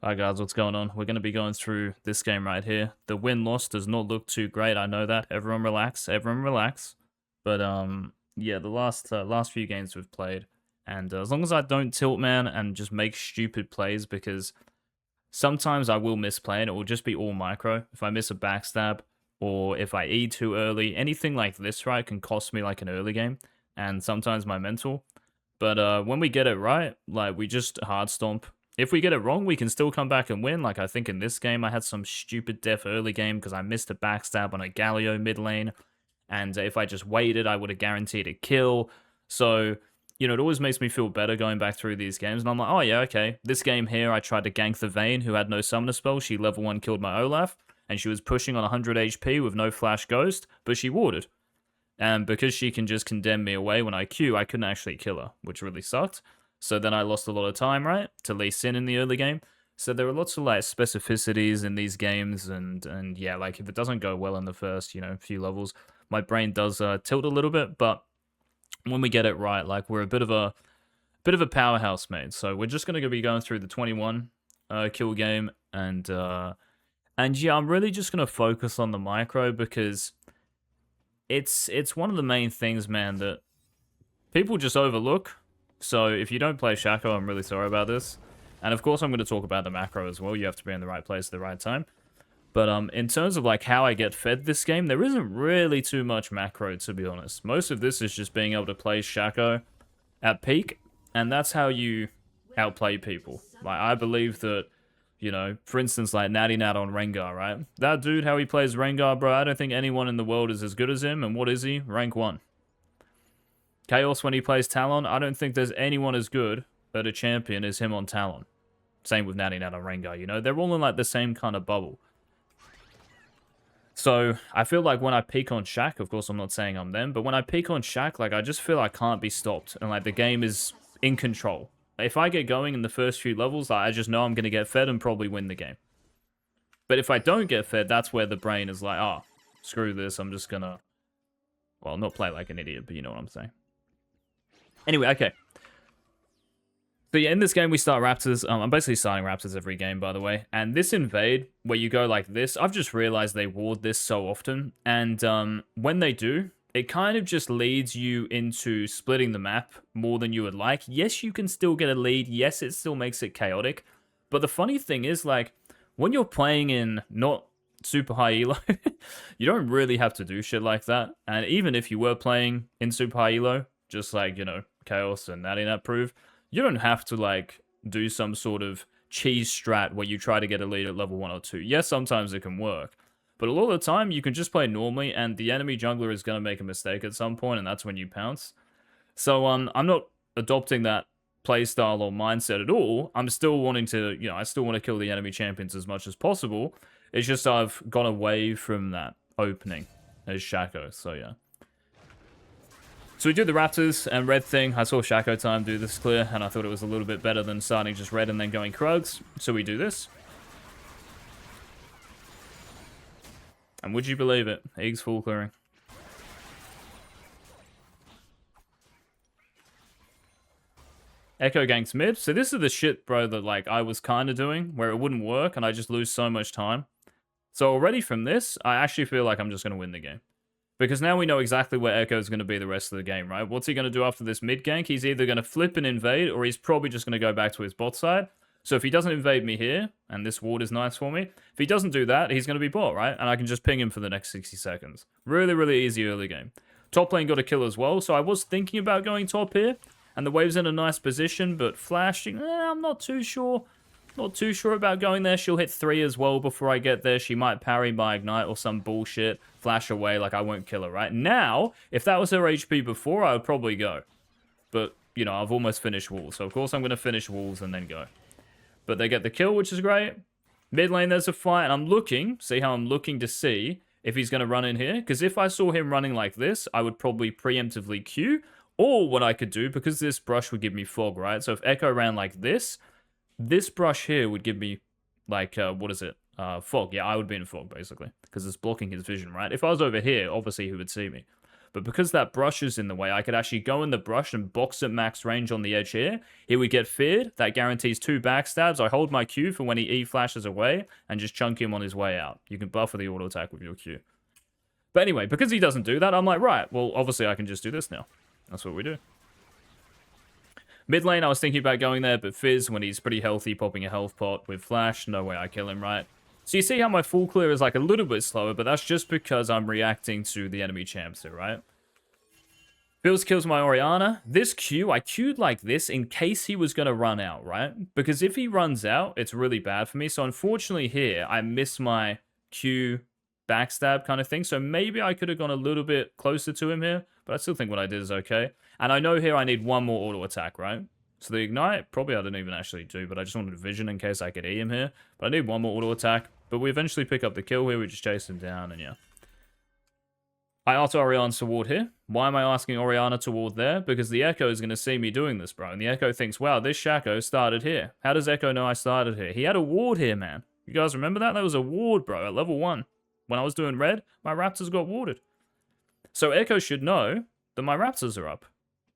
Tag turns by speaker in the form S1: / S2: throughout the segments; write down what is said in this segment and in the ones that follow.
S1: Alright guys, what's going on? We're going to be going through this game right here. The win-loss does not look too great, I know that. Everyone relax, everyone relax. But yeah, the last few games we've played, and as long as I don't tilt, man, and just make stupid plays, because sometimes I will miss play and it will just be all micro. If I miss a backstab, or if I E too early, anything like this, right, can cost me like an early game, and sometimes my mental. But when we get it right, like, we just hard stomp. If we get it wrong, we can still come back and win. Like, I think in this game, I had some stupid death early game because I missed a backstab on a Galio mid lane. And if I just waited, I would have guaranteed a kill. So, you know, it always makes me feel better going back through these games. And I'm like, oh yeah, okay. This game here, I tried to gank the Vayne, who had no summoner spell. She level 1 killed my Olaf. And she was pushing on 100 HP with no flash ghost, but she warded. And because she can just condemn me away when I Q, I couldn't actually kill her, which really sucked. So then I lost a lot of time, right, to Lee Sin in the early game. So there are lots of like specificities in these games, and yeah, like if it doesn't go well in the first, few levels, my brain does tilt a little bit. But when we get it right, like we're a bit of a powerhouse, mate. So we're just gonna be going through the 21 kill game, and yeah, I'm really just gonna focus on the micro because it's one of the main things, man, that people just overlook. So if you don't play Shaco, I'm really sorry about this. And of course, I'm going to talk about the macro as well. You have to be in the right place at the right time. But in terms of like how I get fed this game, there isn't really too much macro, to be honest. Most of this is just being able to play Shaco at peak, and that's how you outplay people. Like, I believe that, for instance, like Natty Nat on Rengar, right? That dude, how he plays Rengar, bro, I don't think anyone in the world is as good as him. And what is he? Rank 1. Chaos, when he plays Talon, I don't think there's anyone as good at a champion as him on Talon. Same with Natty Nat on Rengar, they're all in like the same kind of bubble. So I feel like when I peak on Shaq, of course I'm not saying I'm them, but when I peak on Shaq, like I just feel I can't be stopped, and like the game is in control. If I get going in the first few levels, like, I just know I'm going to get fed and probably win the game. But if I don't get fed, that's where the brain is like, oh, screw this, I'm just gonna, well, not play like an idiot, but you know what I'm saying. Anyway, okay. So yeah, in this game we start Raptors. I'm basically starting Raptors every game, by the way. And this invade, where you go like this, I've just realized they ward this so often. And when they do, it kind of just leads you into splitting the map more than you would like. Yes, you can still get a lead. Yes, it still makes it chaotic. But the funny thing is, like, when you're playing in not super high elo, you don't really have to do shit like that. And even if you were playing in super high elo, just like, Chaos and Natty Nat prove, you don't have to like do some sort of cheese strat where you try to get a lead at level 1 or 2. Yes, sometimes it can work, but a lot of the time you can just play normally, and the enemy jungler is going to make a mistake at some point, and that's when you pounce. So I'm not adopting that playstyle or mindset at all. I'm still wanting to, I still want to kill the enemy champions as much as possible. It's just I've gone away from that opening as Shaco, so yeah. So we do the Raptors and red thing. I saw Shaco time do this clear, and I thought it was a little bit better than starting just red and then going Krugs. So we do this. And would you believe it? Eagz full clearing. Echo ganks mid. So this is the shit, bro, that like I was kind of doing, where it wouldn't work and I just lose so much time. So already from this, I actually feel like I'm just going to win the game. Because now we know exactly where Echo is going to be the rest of the game, right? What's he going to do after this mid gank? He's either going to flip and invade, or he's probably just going to go back to his bot side. So if he doesn't invade me here, and this ward is nice for me, if he doesn't do that, he's going to be bot, right? And I can just ping him for the next 60 seconds. Really, really easy early game. Top lane got a kill as well, so I was thinking about going top here, and the wave's in a nice position, but flashing, I'm not too sure. Not too sure about going there. She'll hit 3 as well before I get there. She might parry my ignite or some bullshit. Flash away, like I won't kill her, right? Now, if that was her HP before, I would probably go. But, I've almost finished Wolves. So, of course, I'm going to finish Wolves and then go. But they get the kill, which is great. Mid lane, there's a fight. And I'm looking, see how I'm looking to see if he's going to run in here. Because if I saw him running like this, I would probably preemptively Q. Or what I could do, because this brush would give me fog, right? So if Echo ran like this brush here would give me, like, what is it? Fog. Yeah, I would be in fog, basically, because it's blocking his vision, right? If I was over here, obviously he would see me. But because that brush is in the way, I could actually go in the brush and box at max range on the edge here. He would get feared. That guarantees 2 backstabs. I hold my Q for when he E-flashes away and just chunk him on his way out. You can buffer the auto attack with your Q. But anyway, because he doesn't do that, I'm like, right, well, obviously I can just do this now. That's what we do. Mid lane, I was thinking about going there, but Fizz, when he's pretty healthy, popping a health pot with Flash, no way I kill him, right? So you see how my full clear is like a little bit slower, but that's just because I'm reacting to the enemy champs here, right? Bills kills my Orianna. This Q, I queued like this in case he was going to run out, right? Because if he runs out, it's really bad for me. So unfortunately here, I miss my Q backstab kind of thing. So maybe I could have gone a little bit closer to him here, but I still think what I did is okay. And I know here I need one more auto attack, right? So the ignite, probably I didn't even actually do, but I just wanted a vision in case I could E him here. But I need one more auto attack. But we eventually pick up the kill here. We just chase him down, and yeah. I auto Orianna to ward here. Why am I asking Orianna to ward there? Because the Echo is going to see me doing this, bro. And the Echo thinks, wow, this Shaco started here. How does Echo know I started here? He had a ward here, man. You guys remember that? That was a ward, bro, at level 1. When I was doing red, my Raptors got warded. So Echo should know that my Raptors are up.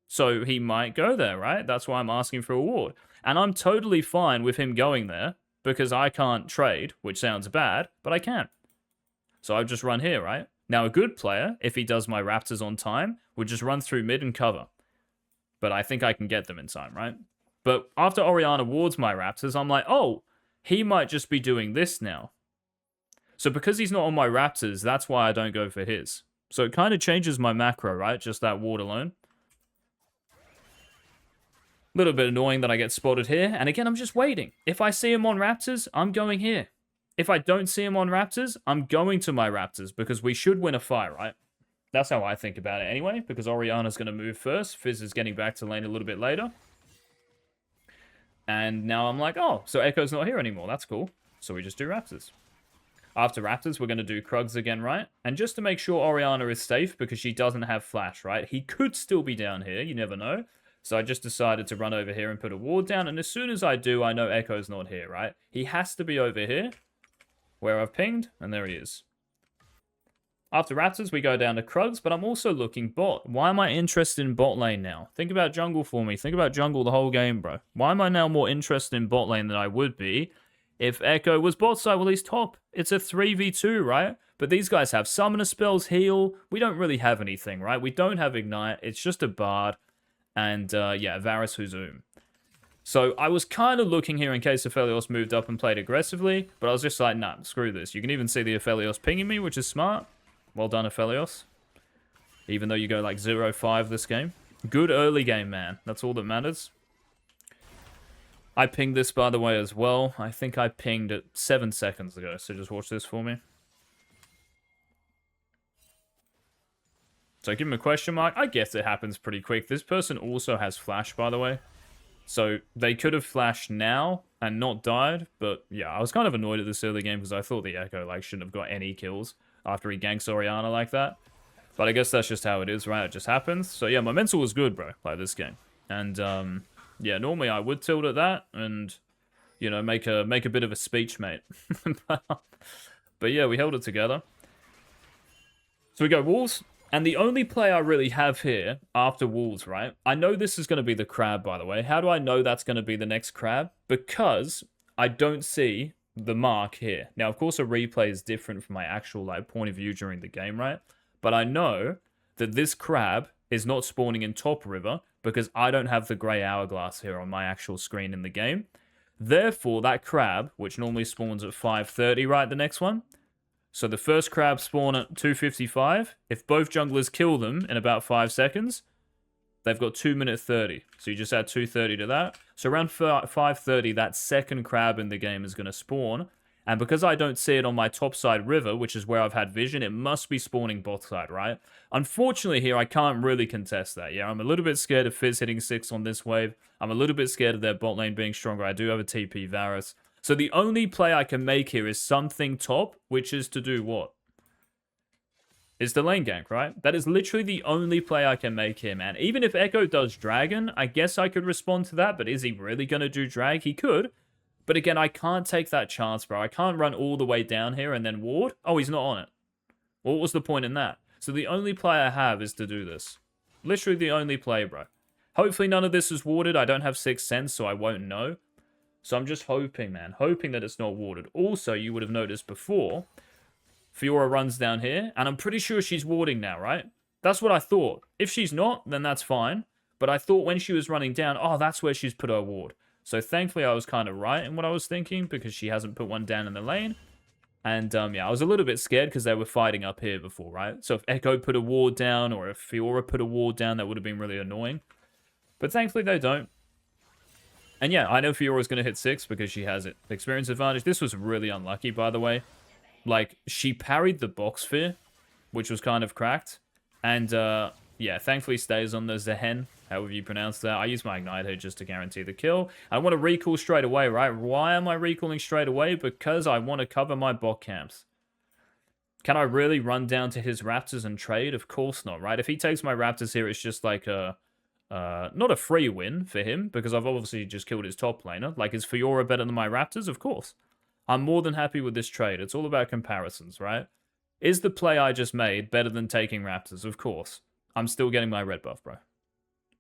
S1: So he might go there, right? That's why I'm asking for a ward. And I'm totally fine with him going there because I can't trade, which sounds bad, but I can. So I just run here, right? Now, a good player, if he does my Raptors on time, would just run through mid and cover. But I think I can get them in time, right? But after Orianna wards my Raptors, I'm like, oh, he might just be doing this now. So because he's not on my Raptors, that's why I don't go for his. So it kind of changes my macro, right? Just that ward alone. Little bit annoying that I get spotted here. And again, I'm just waiting. If I see him on Raptors, I'm going here. If I don't see him on Raptors, I'm going to my Raptors because we should win a fight, right? That's how I think about it anyway, because Orianna's going to move first. Fizz is getting back to lane a little bit later. And now I'm like, oh, so Echo's not here anymore. That's cool. So we just do Raptors. After Raptors, we're going to do Krugs again, right? And just to make sure Orianna is safe because she doesn't have Flash, right? He could still be down here. You never know. So I just decided to run over here and put a ward down. And as soon as I do, I know Echo's not here, right? He has to be over here where I've pinged. And there he is. After Raptors, we go down to Krugs, but I'm also looking bot. Why am I interested in bot lane now? Think about jungle for me. Think about jungle the whole game, bro. Why am I now more interested in bot lane than I would be if Echo was bot side? Well, he's top. It's a 3v2, right? But these guys have summoner spells, heal. We don't really have anything, right? We don't have ignite. It's just a bard. And, yeah, Varus Huzum. So I was kind of looking here in case Aphelios moved up and played aggressively, but I was just like, nah, screw this. You can even see the Aphelios pinging me, which is smart. Well done, Aphelios. Even though you go like 0-5 this game. Good early game, man. That's all that matters. I pinged this, by the way, as well. I think I pinged it 7 seconds ago, so just watch this for me. So give him a question mark. I guess it happens pretty quick. This person also has flash, by the way. So they could have flashed now and not died. But yeah, I was kind of annoyed at this early game because I thought the Echo like shouldn't have got any kills after he ganks Orianna like that. But I guess that's just how it is, right? It just happens. So yeah, my mental was good, bro, like this game. And yeah, normally I would tilt at that and, you know, make a bit of a speech, mate. But yeah, we held it together. So we go Wolves. And the only play I really have here after Wolves, right? I know this is going to be the crab, by the way. How do I know that's going to be the next crab? Because I don't see the mark here. Now, of course, a replay is different from my actual like point of view during the game, right? But I know that this crab is not spawning in top river because I don't have the grey hourglass here on my actual screen in the game. Therefore, that crab, which normally spawns at 5:30, right, the next one. So the first crab spawn at 2:55. If both junglers kill them in about 5 seconds, they've got 2 minutes 30. So you just add 2:30 to that. So around 5:30, that second crab in the game is going to spawn. And because I don't see it on my top side river, which is where I've had vision, it must be spawning bot side, right? Unfortunately here, I can't really contest that. Yeah, I'm a little bit scared of Fizz hitting 6 on this wave. I'm a little bit scared of their bot lane being stronger. I do have a TP Varus. So the only play I can make here is something top, which is to do what? Is the lane gank, right? That is literally the only play I can make here, man. Even if Echo does Dragon, I guess I could respond to that, but is he really going to do drag? He could. But again, I can't take that chance, bro. I can't run all the way down here and then ward. Oh, he's not on it. What was the point in that? So the only play I have is to do this. Literally the only play, bro. Hopefully none of this is warded. I don't have 6th sense, so I won't know. So I'm just hoping, man. Hoping that it's not warded. Also, you would have noticed before, Fiora runs down here, and I'm pretty sure she's warding now, right? That's what I thought. If she's not, then that's fine. But I thought when she was running down, oh, that's where she's put her ward. So thankfully, I was kind of right in what I was thinking, because she hasn't put one down in the lane. And, yeah, I was a little bit scared because they were fighting up here before, right? So if Echo put a ward down, or if Fiora put a ward down, that would have been really annoying. But thankfully, they don't. And yeah, I know Fiora's going to hit 6 because she has it. Experience advantage. This was really unlucky, by the way. Like, she parried the box fear, which was kind of cracked. And, yeah, thankfully stays on the Zehen, however you pronounce that. I use my Ignite here just to guarantee the kill. I want to recall straight away, right? Why am I recalling straight away? Because I want to cover my bot camps. Can I really run down to his Raptors and trade? Of course not, right? If he takes my Raptors here, it's just like a... not a free win for him, because I've obviously just killed his top laner. Like, is Fiora better than my Raptors? Of course. I'm more than happy with this trade. It's all about comparisons, right? Is the play I just made better than taking Raptors? Of course. I'm still getting my red buff, bro.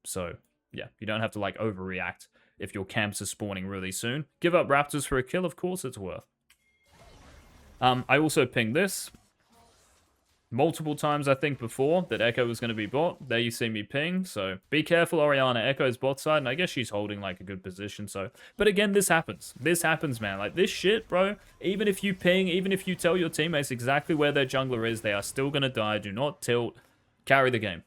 S1: So, yeah, you don't have to, like, overreact if your camps are spawning really soon. Give up Raptors for a kill, of course it's worth. I also pinged this multiple times, I think, before, that Echo was going to be bot. There you see me ping, so be careful, Orianna. Echo's bot side, and I guess she's holding, like, a good position, so... But again, this happens. This happens, man. Like, this shit, bro, even if you ping, even if you tell your teammates exactly where their jungler is, they are still going to die. Do not tilt. Carry the game.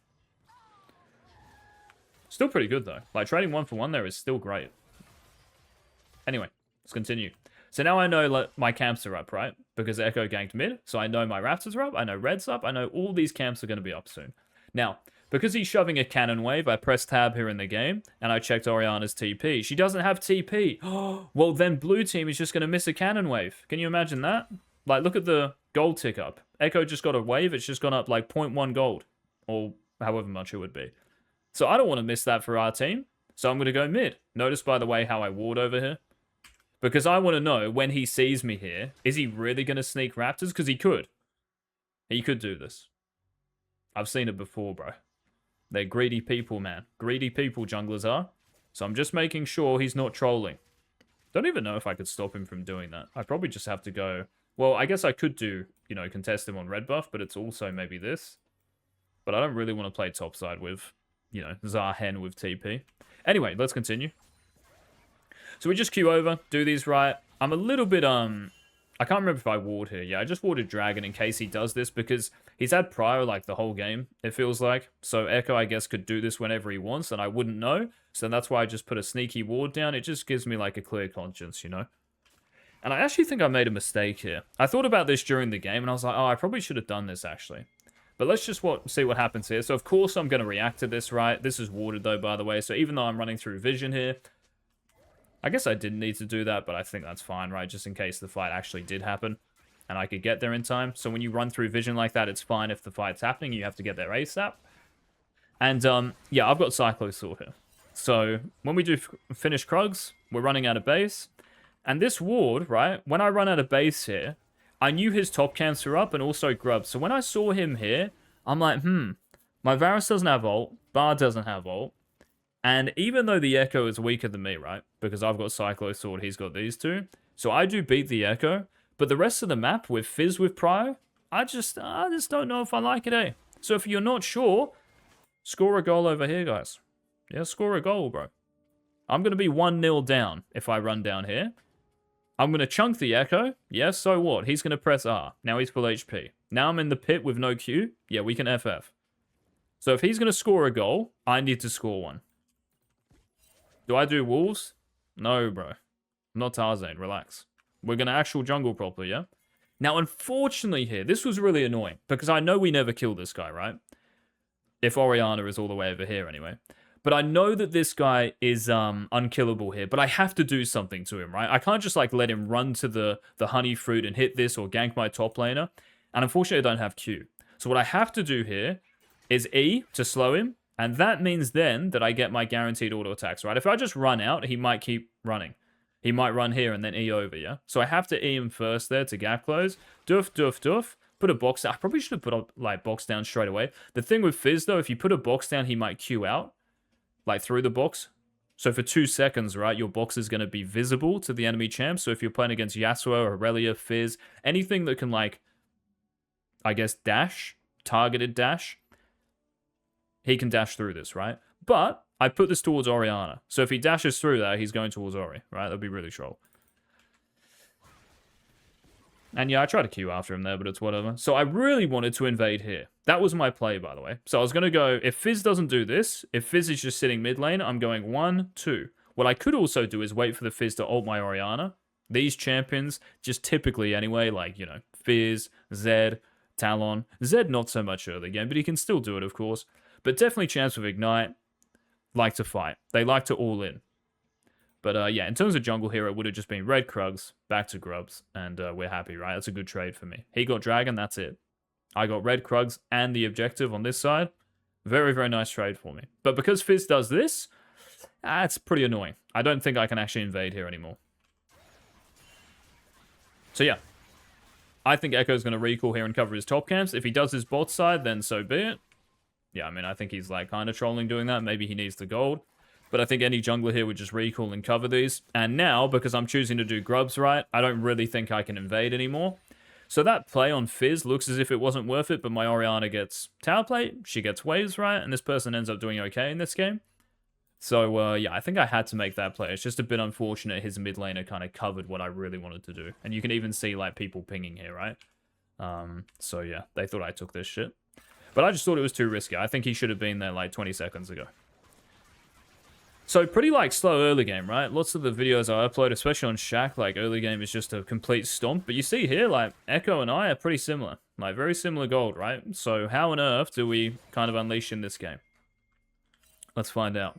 S1: Still pretty good, though. Like, trading 1-for-1 there is still great. Anyway, let's continue. So now I know, like, my camps are up, right? Because Echo ganked mid, so I know my Raptors are up, I know Red's up, I know all these camps are going to be up soon. Now, because he's shoving a cannon wave, I pressed tab here in the game, and I checked Orianna's TP. She doesn't have TP. Well, then blue team is just going to miss a cannon wave. Can you imagine that? Like, look at the gold tick up. Echo just got a wave, it's just gone up like 0.1 gold, or however much it would be. So I don't want to miss that for our team, so I'm going to go mid. Notice, by the way, how I ward over here. Because I want to know, when he sees me here, is he really going to sneak Raptors? Because he could. He could do this. I've seen it before, bro. They're greedy people, man. Greedy people, junglers are. So I'm just making sure he's not trolling. Don't even know if I could stop him from doing that. I probably just have to go... Well, I guess I could do, you know, contest him on red buff, but it's also maybe this. But I don't really want to play topside with, you know, Zarhen with TP. Anyway, let's continue. So we just queue over, do these right. I'm a little bit, I can't remember if I ward here. Yeah, I just warded Dragon in case he does this, because he's had Prior, like, the whole game, it feels like. So Echo, I guess, could do this whenever he wants, and I wouldn't know. So that's why I just put a sneaky ward down. It just gives me, like, a clear conscience, you know? And I actually think I made a mistake here. I thought about this during the game, and I was like, oh, I probably should have done this, actually. But let's just see what happens here. So, of course, I'm going to react to this, right? This is warded, though, by the way. So even though I'm running through vision here, I guess I didn't need to do that, but I think that's fine, right? Just in case the fight actually did happen and I could get there in time. So when you run through vision like that, it's fine if the fight's happening. You have to get there ASAP. And, yeah, I've got Cyclo Sword here. So when we do finish Krugs, we're running out of base. And this ward, right, when I run out of base here, I knew his top camps were up and also Grub. So when I saw him here, I'm like, my Varus doesn't have ult, Bard doesn't have ult. And even though the Echo is weaker than me, right? Because I've got Cyclo Sword, he's got these two. So I do beat the Echo. But the rest of the map with Fizz with Prior, I just don't know if I like it, eh? So if you're not sure, score a goal over here, guys. Yeah, score a goal, bro. I'm going to be 1-0 down if I run down here. I'm going to chunk the Echo. Yeah, so what? He's going to press R. Now he's full HP. Now I'm in the pit with no Q. Yeah, we can FF. So if he's going to score a goal, I need to score one. Do I do wolves? No, bro. I'm not Tarzan. Relax. We're going to actual jungle properly, yeah? Now, unfortunately here, this was really annoying, because I know we never kill this guy, right? If Orianna is all the way over here, anyway. But I know that this guy is unkillable here, but I have to do something to him, right? I can't just, like, let him run to the honey fruit and hit this or gank my top laner. And unfortunately, I don't have Q. So what I have to do here is E to slow him. And that means then that I get my guaranteed auto attacks, right? If I just run out, he might keep running. He might run here and then E over, yeah? So I have to E him first there to gap close. Doof, doof, doof. Put a box down. I probably should have put a like box down straight away. The thing with Fizz though, if you put a box down, he might queue out like through the box. So for 2 seconds, right, your box is going to be visible to the enemy champ. So if you're playing against Yasuo, Aurelia, Fizz, anything that can like, I guess, dash, targeted dash, he can dash through this, right? But I put this towards Orianna. So if he dashes through that, he's going towards Ori, right? That'd be really troll. And yeah, I tried to queue after him there, but it's whatever. So I really wanted to invade here. That was my play, by the way. So I was going to go, if Fizz doesn't do this, if Fizz is just sitting mid lane, I'm going 1, 2. What I could also do is wait for the Fizz to ult my Orianna. These champions, just typically anyway, like, you know, Fizz, Zed, Talon. Zed not so much early game, but he can still do it, of course. But definitely champs with Ignite like to fight. They like to all in. But yeah, in terms of jungle here, it would have just been red Krugs, back to Grubs, and we're happy, right? That's a good trade for me. He got Dragon, that's it. I got red Krugs and the objective on this side. Very, very nice trade for me. But because Fizz does this, it's pretty annoying. I don't think I can actually invade here anymore. So yeah, I think Echo's going to recall here and cover his top camps. If he does his bot side, then so be it. Yeah, I mean, I think he's like kind of trolling doing that. Maybe he needs the gold. But I think any jungler here would just recall and cover these. And now, because I'm choosing to do Grubs right, I don't really think I can invade anymore. So that play on Fizz looks as if it wasn't worth it, but my Orianna gets tower plate, she gets waves right, and this person ends up doing okay in this game. So, yeah, I think I had to make that play. It's just a bit unfortunate his mid laner kind of covered what I really wanted to do. And you can even see, like, people pinging here, right? So, yeah, they thought I took this shit. But I just thought it was too risky. I think he should have been there, like, 20 seconds ago. So pretty like slow early game, right? Lots of the videos I upload, especially on Shac, like early game is just a complete stomp. But you see here, like Echo and I are pretty similar, like very similar gold, right? So how on earth do we kind of unleash in this game? Let's find out.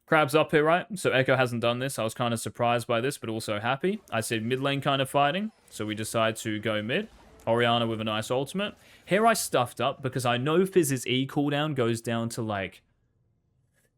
S1: Crab's up here, right? So Echo hasn't done this. I was kind of surprised by this, but also happy. I said mid lane kind of fighting, so we decide to go mid. Orianna with a nice ultimate. Here I stuffed up because I know Fizz's E cooldown goes down to like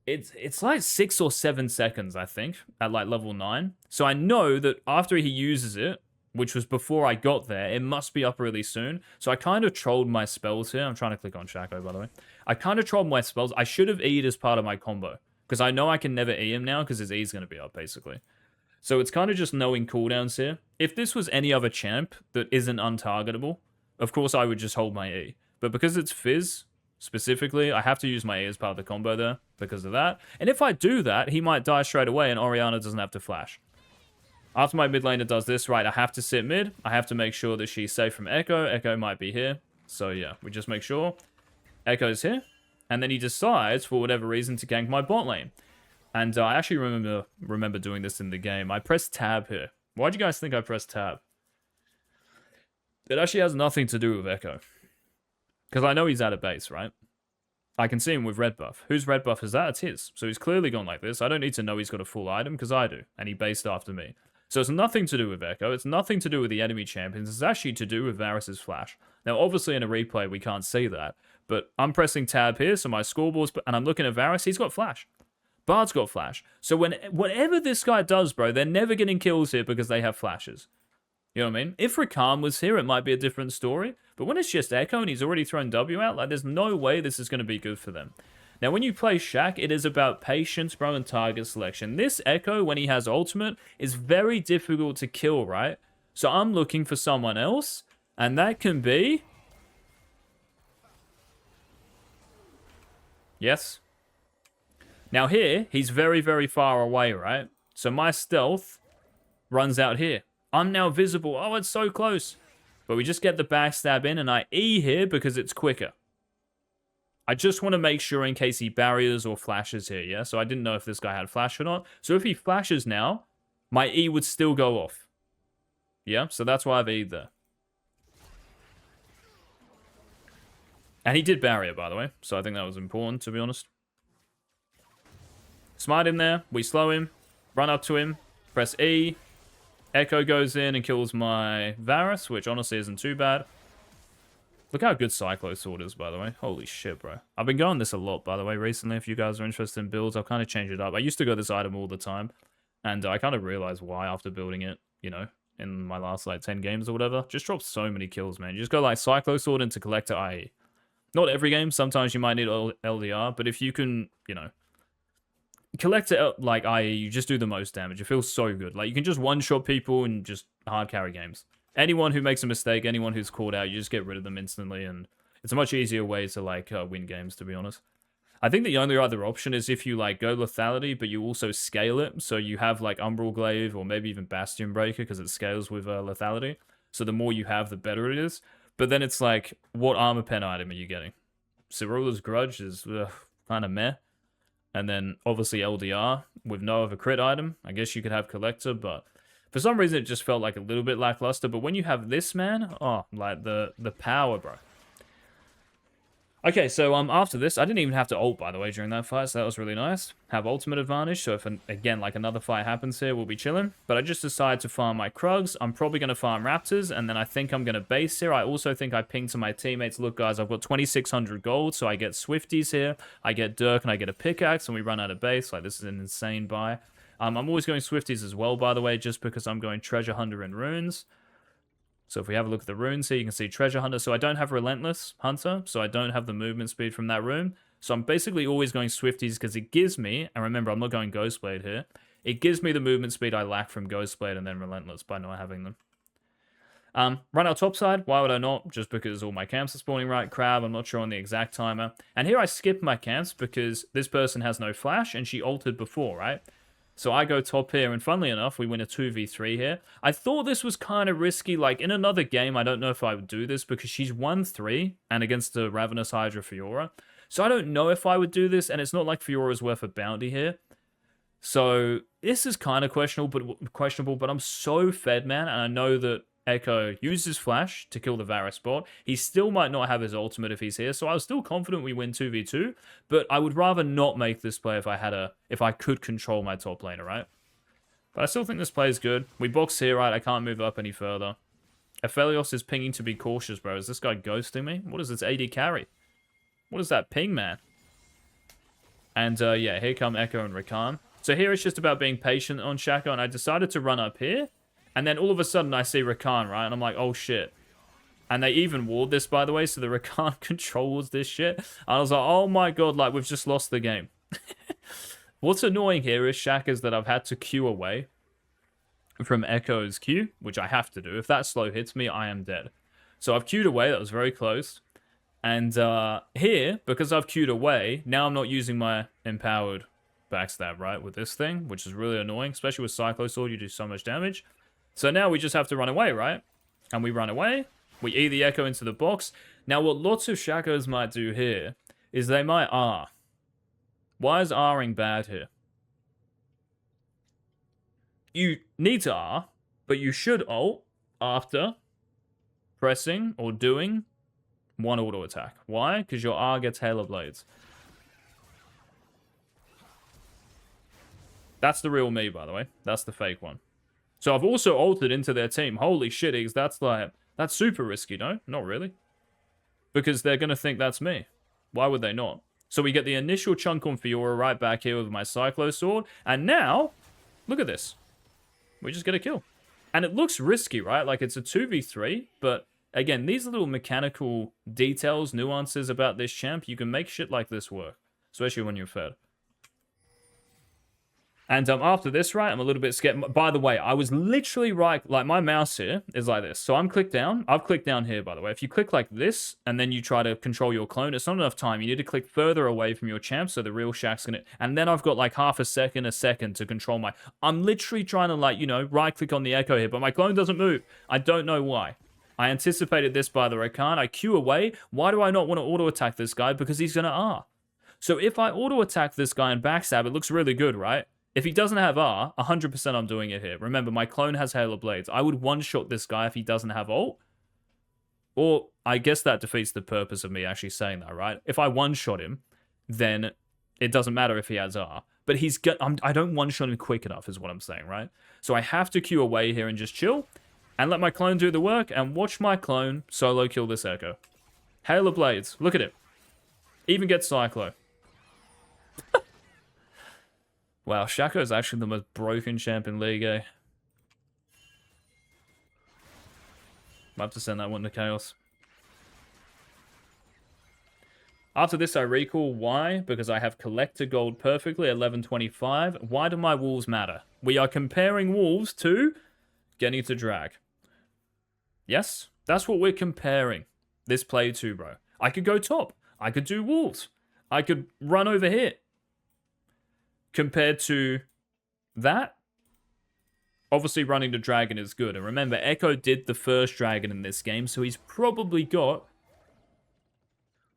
S1: It's like 6 or 7 seconds, I think, at like level 9. So I know that after he uses it, which was before I got there, it must be up really soon. So I kind of trolled my spells here. I'm trying to click on Shaco, by the way. I kind of trolled my spells. I should have E'd as part of my combo, because I know I can never E him now, because his E's going to be up, basically. So it's kind of just knowing cooldowns here. If this was any other champ that isn't untargetable, of course I would just hold my E. But because it's Fizz, specifically, I have to use my E as part of the combo there because of that. And if I do that, he might die straight away and Orianna doesn't have to flash. After my mid laner does this, right, I have to sit mid. I have to make sure that she's safe from Echo. Echo might be here. So yeah, we just make sure Echo's here. And then he decides, for whatever reason, to gank my bot lane. And I actually remember doing this in the game. I pressed tab here. Why do you guys think I pressed tab? It actually has nothing to do with Echo. Because I know he's out of base, right? I can see him with red buff. Whose red buff is that? It's his. So he's clearly gone like this. I don't need to know he's got a full item, because I do. And he based after me. So it's nothing to do with Echo. It's nothing to do with the enemy champions. It's actually to do with Varus's flash. Now, obviously in a replay, we can't see that. But I'm pressing tab here, so my scoreboard's... And I'm looking at Varus. He's got flash. Bard's got flash. So whatever this guy does, bro, they're never getting kills here because they have flashes. You know what I mean? If Rakan was here, it might be a different story. But when it's just Echo and he's already thrown W out, like, there's no way this is going to be good for them. Now, when you play Shac, it is about patience, bro, and target selection. This Echo, when he has ultimate, is very difficult to kill, right? So I'm looking for someone else, and that can be... Yes? Now here, he's very, very far away, right? So my stealth runs out here. I'm now visible. Oh, it's so close. But we just get the backstab in, and I E here because it's quicker. I just want to make sure in case he barriers or flashes here, yeah? So I didn't know if this guy had flash or not. So if he flashes now, my E would still go off. Yeah, so that's why I've E'd there. And he did barrier, by the way. So I think that was important, to be honest. Smite him there. We slow him. Run up to him. Press E. Echo goes in and kills my Varus, which honestly isn't too bad. Look how good Cyclo Sword is, by the way. Holy shit, bro. I've been going this a lot, by the way, recently. If you guys are interested in builds, I'll kind of change it up. I used to go this item all the time, and I kind of realized why after building it, you know. in my last like 10 games or whatever. Just drops so many kills, man. You just go like Cyclo Sword into Collector IE. Not every game. Sometimes you might need LDR, but if you can, you know, Collector like IE, you just do the most damage. It feels so good. Like you can just one-shot people and just hard carry games. Anyone who makes a mistake, anyone who's called out, you just get rid of them instantly, and it's a much easier way to like win games, to be honest. I think the only other option is if you like go lethality, but you also scale it. So you have like Umbral Glaive or maybe even Bastion Breaker because it scales with lethality. So the more you have, the better it is. But then it's like, what armor pen item are you getting? Cerula's Grudge is kind of meh. And then obviously LDR with no other crit item. I guess you could have Collector, but for some reason it just felt like a little bit lackluster. But when you have this, man, oh, like the power, bro. Okay, so after this, I didn't even have to ult, by the way, during that fight, so that was really nice. Have ultimate advantage, so if, again, like another fight happens here, we'll be chilling. But I just decided to farm my Krugs. I'm probably going to farm Raptors, and then I think I'm going to base here. I also think I pinged to my teammates, look, guys, I've got 2,600 gold, so I get Swifties here, I get Dirk, and I get a pickaxe, and we run out of base. Like, this is an insane buy. I'm always going Swifties as well, by the way, just because I'm going Treasure Hunter and Runes. So if we have a look at the runes here, you can see Treasure Hunter. So I don't have Relentless Hunter, so I don't have the movement speed from that rune. So I'm basically always going Swifties because it gives me, and remember, I'm not going Ghostblade here, it gives me the movement speed I lack from Ghostblade and then Relentless by not having them. Run out top side, why would I not? Just because all my camps are spawning right. Crab, I'm not sure on the exact timer. And here I skip my camps because this person has no flash and she ulted before, right? So I go top here, and funnily enough, we win a 2v3 here. I thought this was kind of risky. Like, in another game, I don't know if I would do this, because she's 1-3, and against the Ravenous Hydra Fiora. So I don't know if I would do this, and it's not like Fiora's worth a bounty here. So this is kind of questionable, but I'm so fed, man, and I know that Echo uses Flash to kill the Varus bot. He still might not have his ultimate if he's here, so I was still confident we win 2v2, but I would rather not make this play if I could control my top laner, right? But I still think this play is good. We box here, right? I can't move up any further. Aphelios is pinging to be cautious, bro. Is this guy ghosting me? What is this AD carry? What is that ping, man? And yeah, here come Echo and Rakan. So here it's just about being patient on Shaco, and I decided to run up here. And then all of a sudden I see Rakan, right? And I'm like, oh shit. And they even ward this, by the way, so the Rakan controls this shit. And I was like, oh my god, like, we've just lost the game. What's annoying here is Shaq is that I've had to queue away from Echo's Q, which I have to do. If that slow hits me, I am dead. So I've queued away, that was very close. And here, because I've queued away, now I'm not using my empowered backstab, right, with this thing, which is really annoying, especially with Cyclo Sword, you do so much damage. So now we just have to run away, right? And we run away. We E the Echo into the box. Now, what lots of Shacos might do here is they might R. Why is R'ing bad here? You need to R, but you should ult after pressing or doing one auto attack. Why? Because your R gets Halo Blades. That's the real me, by the way. That's the fake one. So I've also altered into their team. Holy shit, Eagz, that's super risky, no? Not really. Because they're going to think that's me. Why would they not? So we get the initial chunk on Fiora right back here with my Cyclo Sword. And now, look at this. We just get a kill. And it looks risky, right? Like it's a 2v3, but again, these little mechanical details, nuances about this champ, you can make shit like this work. Especially when you're fed. And after this, right, I'm a little bit scared. By the way, I was literally right, like my mouse here is like this. So I'm clicked down. I've clicked down here, by the way. If you click like this and then you try to control your clone, it's not enough time. You need to click further away from your champ so the real Shaq's gonna... And then I've got like half a second to control my... I'm literally trying to like, you know, right click on the Echo here, but my clone doesn't move. I don't know why. I anticipated this by the Rakan. I queue away. Why do I not want to auto attack this guy? Because he's gonna R. So if I auto attack this guy and backstab, it looks really good, right? If he doesn't have R, 100% I'm doing it here. Remember, my clone has Halo Blades. I would one-shot this guy if he doesn't have ult. Or, I guess that defeats the purpose of me actually saying that, right? If I one-shot him, then it doesn't matter if he has R. But I don't one-shot him quick enough, is what I'm saying, right? So I have to queue away here and just chill, and let my clone do the work, and watch my clone solo kill this Echo. Halo Blades, look at it. Even gets Cyclo. Wow, Shaco is actually the most broken champ in League, eh? I'll have to send that one to Chaos. After this, I recall why, because I have collector gold perfectly at 1125. Why do my wolves matter? We are comparing wolves to getting to drag. Yes, that's what we're comparing this play to, bro. I could go top. I could do wolves. I could run over here. Compared to that, obviously running the dragon is good. And remember, Echo did the first dragon in this game, so he's probably got...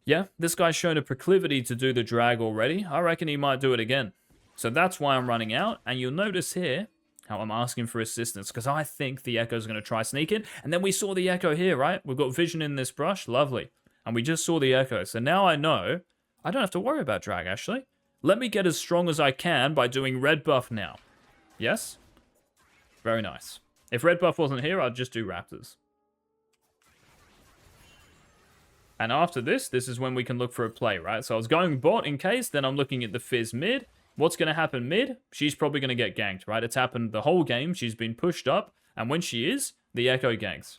S1: Yeah, this guy's shown a proclivity to do the drag already. I reckon he might do it again. So that's why I'm running out. And you'll notice here how I'm asking for assistance, because I think the Echo's going to try sneak it. And then we saw the Echo here, right? We've got vision in this brush. Lovely. And we just saw the Echo. So now I know I don't have to worry about drag, actually. Let me get as strong as I can by doing red buff now. Yes? Very nice. If red buff wasn't here, I'd just do raptors. And after this is when we can look for a play, right? So I was going bot in case, then I'm looking at the Fizz mid. What's going to happen mid? She's probably going to get ganked, right? It's happened the whole game. She's been pushed up, and when she is, the Echo ganks.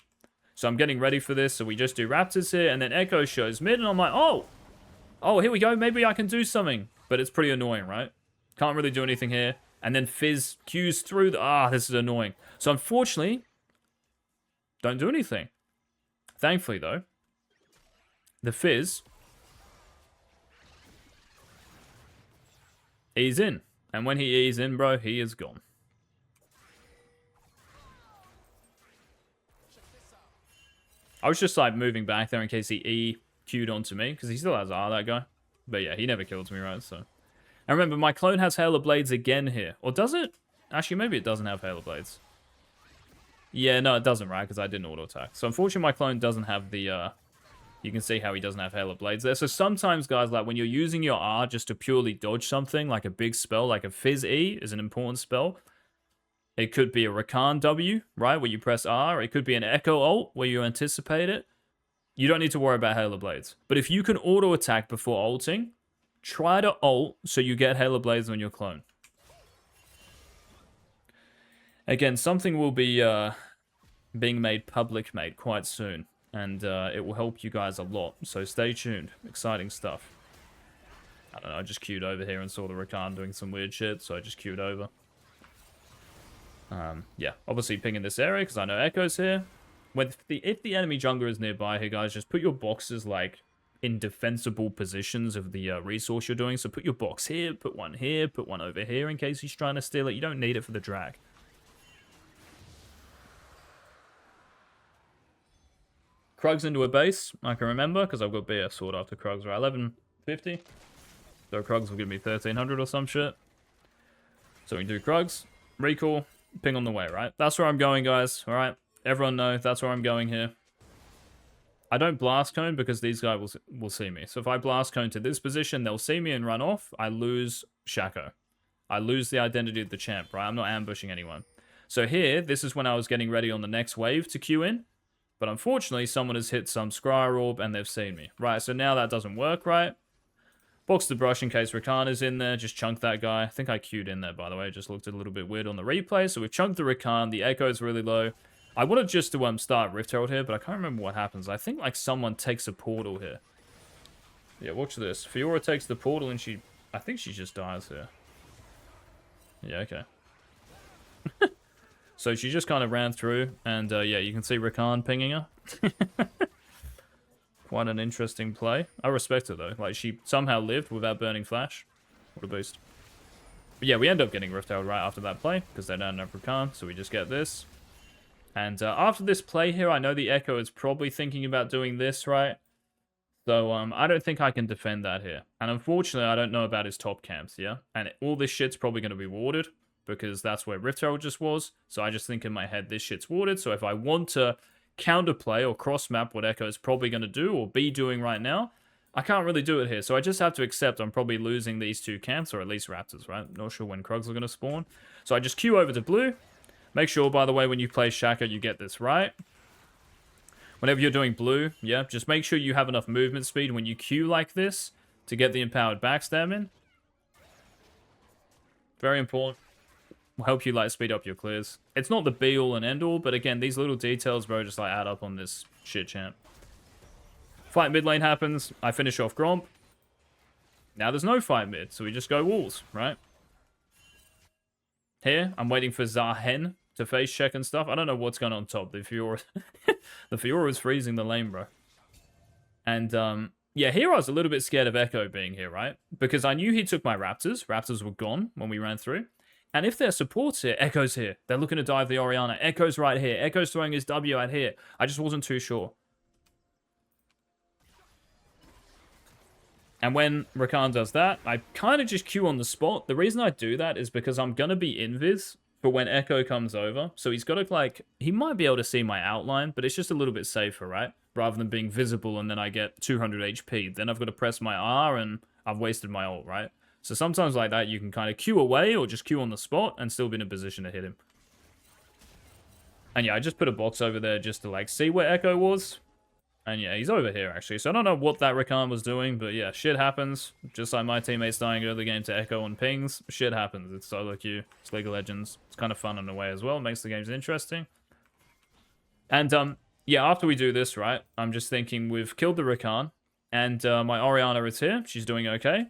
S1: So I'm getting ready for this, so we just do raptors here, and then Echo shows mid, and I'm like, oh, here we go. Maybe I can do something. But it's pretty annoying, right? Can't really do anything here. And then Fizz Qs through the... this is annoying. So unfortunately, don't do anything. Thankfully, though, the Fizz ease in. And when he ease in, bro, he is gone. I was just like moving back there in case he E-Q'd onto me, because he still has R, that guy. But yeah, he never kills me, right? So, and remember, my clone has Hail of Blades again here. Or does it? Actually, maybe it doesn't have Hail of Blades. Yeah, no, it doesn't, right? Because I didn't auto-attack. So unfortunately, my clone doesn't have the... You can see how he doesn't have Hail of Blades there. So sometimes, guys, like when you're using your R just to purely dodge something, like a big spell, like a Fizz E is an important spell. It could be a Rakan W, right, where you press R. It could be an Echo ult, where you anticipate it. You don't need to worry about Hail of Blades. But if you can auto-attack before ulting, try to ult so you get Hail of Blades on your clone. Again, something will be being made public, mate, quite soon. And it will help you guys a lot. So stay tuned. Exciting stuff. I don't know, I just queued over here and saw the Rakan doing some weird shit, so I just queued over. Yeah, obviously pinging this area because I know Echo's here. If the enemy jungler is nearby here, guys, just put your boxes, like, in defensible positions of the resource you're doing. So put your box here, put one over here in case he's trying to steal it. You don't need it for the drag. Krugs into a base, I can remember, because I've got BF sword after Krugs, right? 1150. So Krugs will give me 1300 or some shit. So we can do Krugs, recall, ping on the way, right? That's where I'm going, guys, alright? Everyone know that's where I'm going here. I don't blast cone because these guys will see me. So if I blast cone to this position, they'll see me and run off. I lose Shaco. I lose the identity of the champ, right? I'm not ambushing anyone. So here, this is when I was getting ready on the next wave to queue in. But unfortunately, someone has hit some Scryer Orb and they've seen me. Right, so now that doesn't work, right? Box the brush in case Rakan is in there. Just chunk that guy. I think I queued in there, by the way. It just looked a little bit weird on the replay. So we've chunked the Rakan. The Echo is really low. I wanted just to start Rift Herald here, but I can't remember what happens. I think like someone takes a portal here. Yeah, watch this. Fiora takes the portal and I think she just dies here. Yeah, okay. So she just kind of ran through, and yeah, you can see Rakan pinging her. Quite an interesting play. I respect her, though. Like, she somehow lived without burning flash. What a beast. But yeah, we end up getting Rift Herald right after that play, because they don't have Rakan, so we just get this. And after this play here, I know the Echo is probably thinking about doing this, right? So I don't think I can defend that here. And unfortunately, I don't know about his top camps, yeah? And all this shit's probably going to be warded, because that's where Rift Herald just was. So I just think in my head, this shit's warded. So if I want to counterplay or cross-map what Echo is probably going to do or be doing right now, I can't really do it here. So I just have to accept I'm probably losing these two camps, or at least Raptors, right? Not sure when Krugs are going to spawn. So I just queue over to blue. Make sure, by the way, when you play Shaco, you get this right. Whenever you're doing blue, yeah, just make sure you have enough movement speed when you queue like this to get the empowered backstab in. Very important. will help you, like, speed up your clears. It's not the be-all and end-all, but again, these little details, bro, just, like, add up on this shit champ. Fight mid lane happens. I finish off Gromp. Now there's no fight mid, so we just go walls, right? Here, I'm waiting for Zahen to face check and stuff. I don't know what's going on top. The Fiora, the Fiora is freezing the lane, bro. And, yeah, here I was a little bit scared of Echo being here, right? Because I knew he took my Raptors. Raptors were gone when we ran through. And if their support's here, Echo's here. They're looking to dive the Orianna. Echo's right here. Echo's throwing his W out here. I just wasn't too sure. And when Rakan does that, I kind of just queue on the spot. The reason I do that is because I'm going to be invis for when Echo comes over. So he's got to, like, he might be able to see my outline, but it's just a little bit safer, right? Rather than being visible and then I get 200 HP. Then I've got to press my R and I've wasted my ult, right? So sometimes like that, you can kind of queue away or just queue on the spot and still be in a position to hit him. And yeah, I just put a box over there just to, like, see where Echo was. And yeah, he's over here, actually. So I don't know what that Rakan was doing, but yeah, shit happens. Just like my teammates dying early game to Echo on pings. Shit happens. It's solo queue. It's League of Legends. It's kind of fun in a way as well. It makes the games interesting. And, yeah, after we do this, right, I'm just thinking we've killed the Rakan. And my Orianna is here. She's doing okay.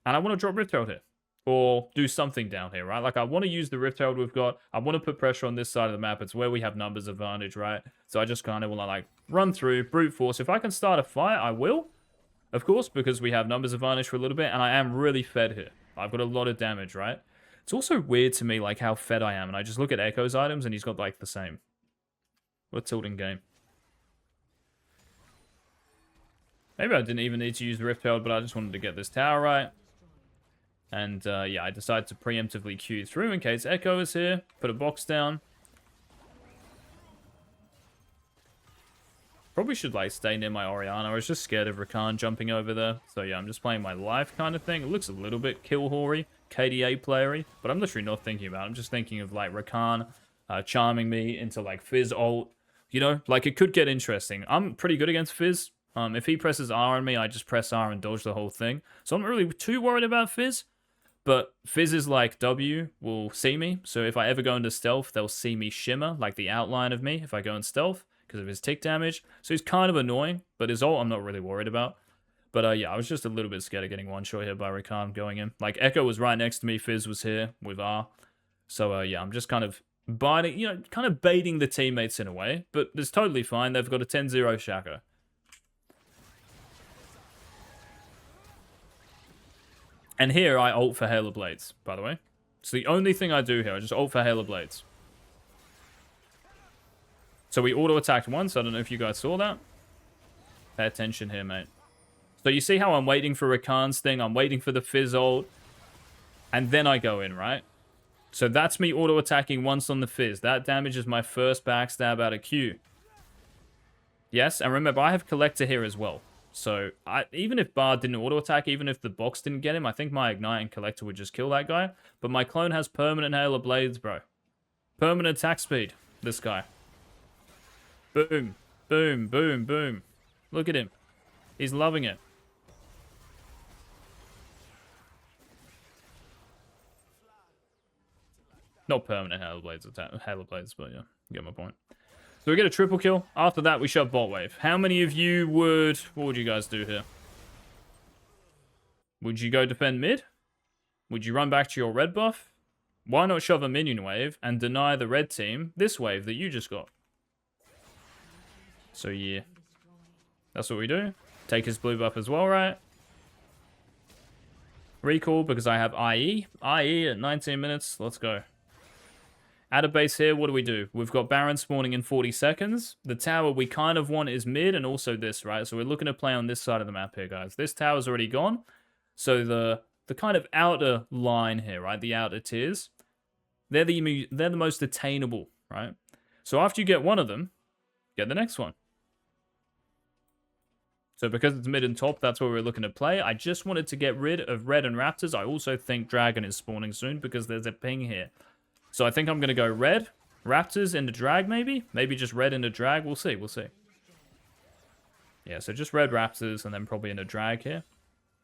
S1: And I want to drop Rift Herald here. Or do something down here, right? Like, I want to use the Rift Herald we've got. I want to put pressure on this side of the map. It's where we have numbers advantage, right? So I just kind of want to, like, run through, brute force. If I can start a fight, I will. Of course, because we have numbers advantage for a little bit. And I am really fed here. I've got a lot of damage, right? It's also weird to me, like, how fed I am. And I just look at Echo's items, and he's got, like, the same. What a tilting game. Maybe I didn't even need to use the Rift Herald, but I just wanted to get this tower right. And, yeah, I decided to preemptively queue through in case Echo is here. Put a box down. Probably should, like, stay near my Orianna. I was just scared of Rakan jumping over there. So, yeah, I'm just playing my life kind of thing. It looks a little bit kill-hoary, KDA playery, but I'm literally not thinking about it. I'm just thinking of, like, Rakan charming me into, like, Fizz ult. You know, like, it could get interesting. I'm pretty good against Fizz. If he presses R on me, I just press R and dodge the whole thing. So I'm not really too worried about Fizz. But Fizz's, like, W will see me. So if I ever go into stealth, they'll see me shimmer, like the outline of me, if I go in stealth, because of his tick damage. So he's kind of annoying, but his ult I'm not really worried about. But, yeah, I was just a little bit scared of getting one-shot here by Rakan going in. Like, Echo was right next to me, Fizz was here with R. So, yeah, I'm just kind of biting, you know, kind of baiting the teammates in a way. But it's totally fine. They've got a 10-0 Shaco. And here, I ult for Hail of Blades, by the way. It's the only thing I do here. I just ult for Hail of Blades. So we auto-attacked once. I don't know if you guys saw that. Pay attention here, mate. So you see how I'm waiting for Rakan's thing? I'm waiting for the Fizz ult. And then I go in, right? So that's me auto-attacking once on the Fizz. That damages my first backstab out of Q. Yes, and remember, I have Collector here as well. So, even if Bard didn't auto-attack, even if the box didn't get him, I think my Ignite and Collector would just kill that guy. But my clone has permanent Hail of Blades, bro. Permanent attack speed, this guy. Boom. Boom, boom, boom. Look at him. He's loving it. Not permanent Hail of Blades, Hail of Blades, but yeah, you get my point. So we get a triple kill. After that, we shove bot wave. How many of you would... What would you guys do here? Would you go defend mid? Would you run back to your red buff? Why not shove a minion wave and deny the red team this wave that you just got? So yeah. That's what we do. Take his blue buff as well, right? Recall because I have IE. IE at 19 minutes. Let's go. At a base here, what do? We've got Baron spawning in 40 seconds. The tower we kind of want is mid and also this, right? So we're looking to play on this side of the map here, guys. This tower's already gone. So the kind of outer line here, right? The outer tiers, they're the most attainable, right? So after you get one of them, get the next one. So because it's mid and top, that's what we're looking to play. I just wanted to get rid of red and raptors. I also think dragon is spawning soon because there's a ping here. So I think I'm going to go red, raptors into drag maybe. Maybe just red into drag. We'll see. We'll see. Yeah, so just red raptors and then probably into drag here.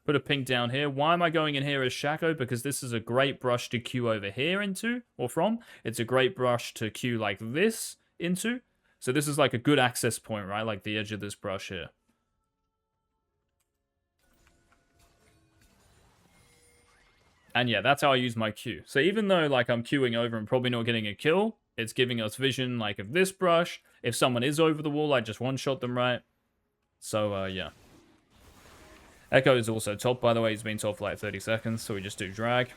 S1: Put a pink down here. Why am I going in here as Shaco? Because this is a great brush to queue over here into, or from. It's a great brush to queue like this into. So this is like a good access point, right? Like the edge of this brush here. And yeah, that's how I use my Q. So even though like I'm queuing over and probably not getting a kill, it's giving us vision like of this brush. If someone is over the wall, I just one-shot them, right? So yeah. Echo is also top, by the way. He's been top for like 30 seconds, so we just do drag.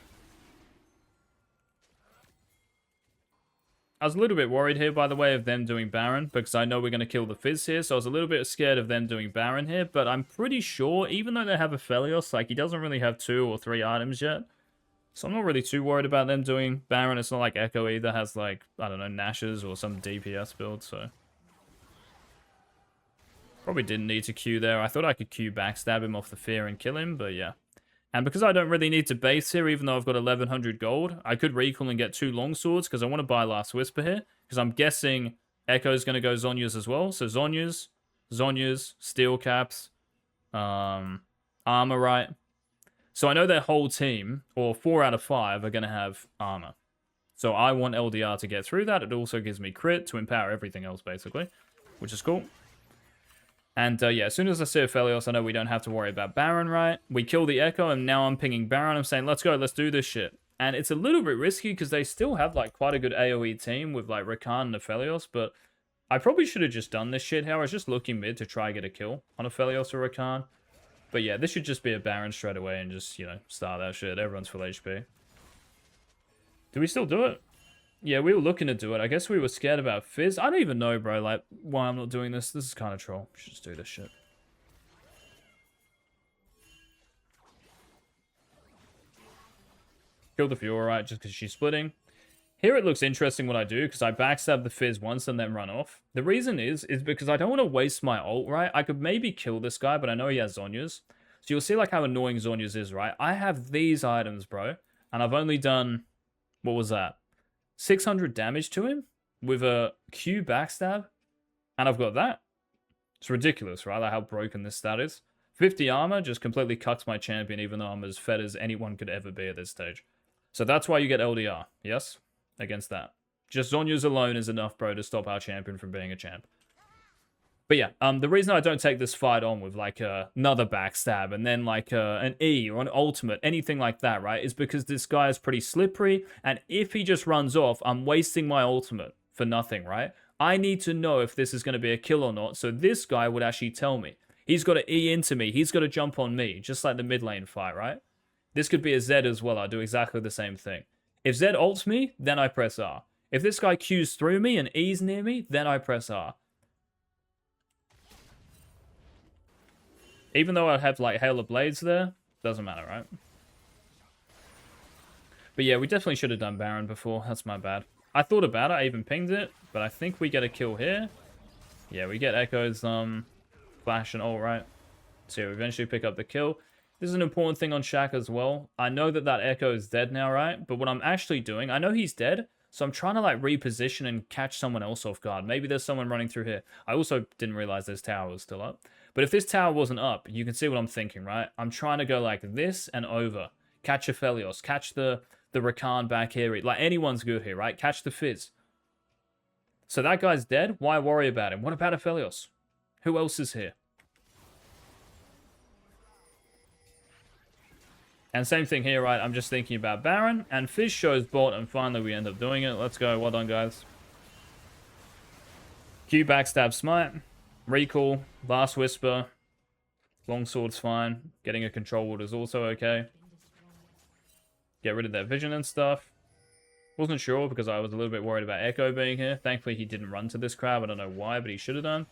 S1: I was a little bit worried here, by the way, of them doing Baron, because I know we're going to kill the Fizz here, so I was a little bit scared of them doing Baron here, but I'm pretty sure, even though they have a Aphelios, like, he doesn't really have 2 or 3 items yet, so I'm not really too worried about them doing Baron. It's not like Echo either has, like, I don't know, Nashes or some DPS build, so... Probably didn't need to Q there. I thought I could Q backstab him off the fear and kill him, but yeah. And because I don't really need to base here, even though I've got 1100 gold, I could recall and get 2 longswords because I want to buy Last Whisper here. Because I'm guessing Echo's going to go Zhonya's as well. So Zhonya's, Steel Caps, Armor, right? So I know their whole team, or 4 out of 5, are going to have Armor. So I want LDR to get through that. It also gives me crit to empower everything else, basically, which is cool. And yeah, as soon as I see Aphelios, I know we don't have to worry about Baron, right? We kill the Echo, and now I'm pinging Baron. I'm saying, let's go, let's do this shit. And it's a little bit risky because they still have like quite a good AoE team with like Rakan and Aphelios, but I probably should have just done this shit here. I was just looking mid to try and get a kill on Aphelios or Rakan. But yeah, this should just be a Baron straight away and just, you know, start that shit. Everyone's full HP. Do we still do it? Yeah, we were looking to do it. I guess we were scared about Fizz. I don't even know, bro, like, why I'm not doing this. This is kind of troll. We should just do this shit. Kill the Fiora, right, just because she's splitting. Here it looks interesting what I do, because I backstab the Fizz once and then run off. The reason is because I don't want to waste my ult, right? I could maybe kill this guy, but I know he has Zhonya's. So you'll see, like, how annoying Zhonya's is, right? I have these items, bro, and I've only done... What was that? 600 damage to him with a Q backstab, and I've got that. It's ridiculous, right? Like how broken this stat is. 50 armor just completely cucks my champion, even though I'm as fed as anyone could ever be at this stage. So that's why you get LDR, yes? Against that. Just Zhonya's alone is enough, bro, to stop our champion from being a champ. But yeah, the reason I don't take this fight on with like another backstab and then like an E or an ultimate, anything like that, right, is because this guy is pretty slippery, and if he just runs off, I'm wasting my ultimate for nothing, right? I need to know if this is going to be a kill or not, so this guy would actually tell me. He's got to E into me, he's got to jump on me, just like the mid lane fight, right? This could be a Zed as well, I do exactly the same thing. If Zed ults me, then I press R. If this guy Qs through me and E's near me, then I press R. Even though I have, like, Hail of Blades there, doesn't matter, right? But yeah, we definitely should have done Baron before. That's my bad. I thought about it. I even pinged it. But I think we get a kill here. Yeah, we get Echo's flash and ult, right? So yeah, we eventually pick up the kill. This is an important thing on Shaco as well. I know that Echo is dead now, right? But what I'm actually doing, I know he's dead. So I'm trying to, like, reposition and catch someone else off guard. Maybe there's someone running through here. I also didn't realize this tower was still up. But if this tower wasn't up, you can see what I'm thinking, right? I'm trying to go like this and over. Catch Aphelios. Catch the Rakan back here. Like, anyone's good here, right? Catch the Fizz. So that guy's dead. Why worry about him? What about Aphelios? Who else is here? And same thing here, right? I'm just thinking about Baron. And Fizz shows bot, and finally we end up doing it. Let's go. Well done, guys. Q backstab smite. Recall. Last Whisper. Longsword's fine. Getting a control ward is also okay. Get rid of that vision and stuff. Wasn't sure because I was a little bit worried about Echo being here. Thankfully, he didn't run to this crowd. I don't know why, but he should have done.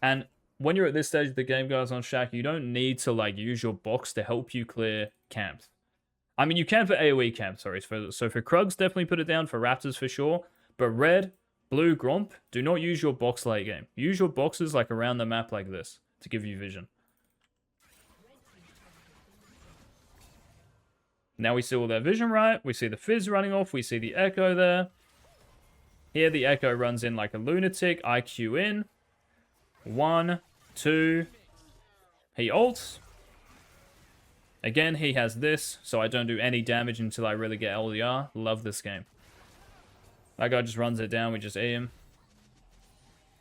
S1: And when you're at this stage of the game, guys, on Shaco, you don't need to, like, use your box to help you clear camps. I mean, you can for AoE camps, sorry. So for Krugs, definitely put it down. For Raptors, for sure. But red, blue, Gromp, do not use your box late game. Use your boxes, like, around the map like this to give you vision. Now we see all their vision, right? We see the Fizz running off. We see the Echo there. Here, the Echo runs in like a lunatic. IQ in. 1, 2. He ults. Again, he has this, so I don't do any damage until I really get LDR. Love this game. That guy just runs it down. We just E him.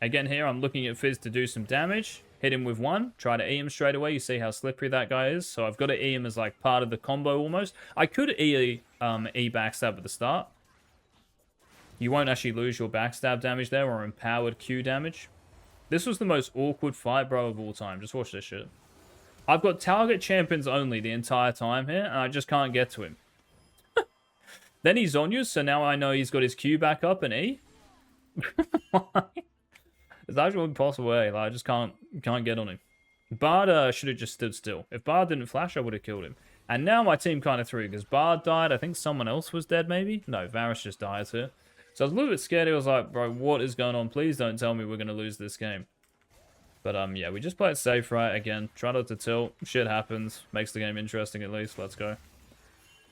S1: Again, here, I'm looking at Fizz to do some damage. Hit him with one. Try to E him straight away. You see how slippery that guy is. So I've got to E him as like part of the combo almost. I could E backstab at the start. You won't actually lose your backstab damage there or empowered Q damage. This was the most awkward fight, bro, of all time. Just watch this shit. I've got target champions only the entire time here, and I just can't get to him. Then he's on you, so now I know he's got his Q back up and E. It's actually impossible way. Like, I just can't get on him. Bard should have just stood still. If Bard didn't flash, I would have killed him. And now my team kind of threw, because Bard died. I think someone else was dead, maybe? No, Varus just died here. So I was a little bit scared. I was like, bro, what is going on? Please don't tell me we're going to lose this game. But, yeah, we just play it safe, right? Again, try not to tilt. Shit happens. Makes the game interesting, at least. Let's go.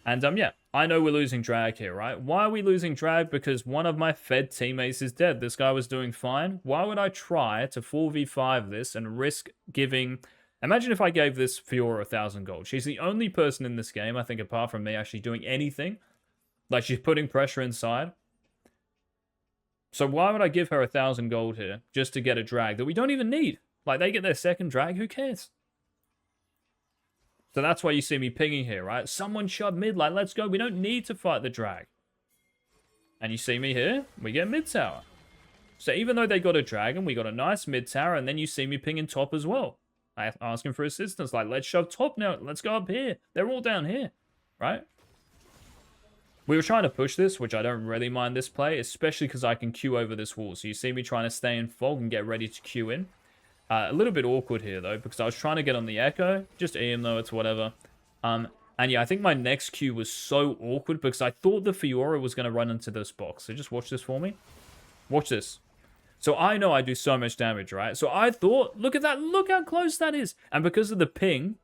S1: And, yeah, I know we're losing drag here, right? Why are we losing drag? Because one of my fed teammates is dead. This guy was doing fine. Why would I try to 4v5 this and risk giving... Imagine if I gave this Fiora 1,000 gold. She's the only person in this game, I think, apart from me, actually doing anything. Like, she's putting pressure inside. So why would I give her 1,000 gold here just to get a drag that we don't even need? Like, they get their second drag, who cares? So that's why you see me pinging here, right? Someone shove mid, like, let's go. We don't need to fight the drag. And you see me here, we get mid tower. So even though they got a dragon, we got a nice mid tower, and then you see me pinging top as well. I asking for assistance, like, let's shove top now. Let's go up here. They're all down here, right? We were trying to push this, which I don't really mind this play, especially because I can queue over this wall. So you see me trying to stay in fog and get ready to queue in. A little bit awkward here, though, because I was trying to get on the Echo. Just EM, though, it's whatever. And yeah, I think my next queue was so awkward because I thought the Fiora was going to run into this box. So just watch this for me. Watch this. So I know I do so much damage, right? So I thought, look at that. Look how close that is. And because of the ping,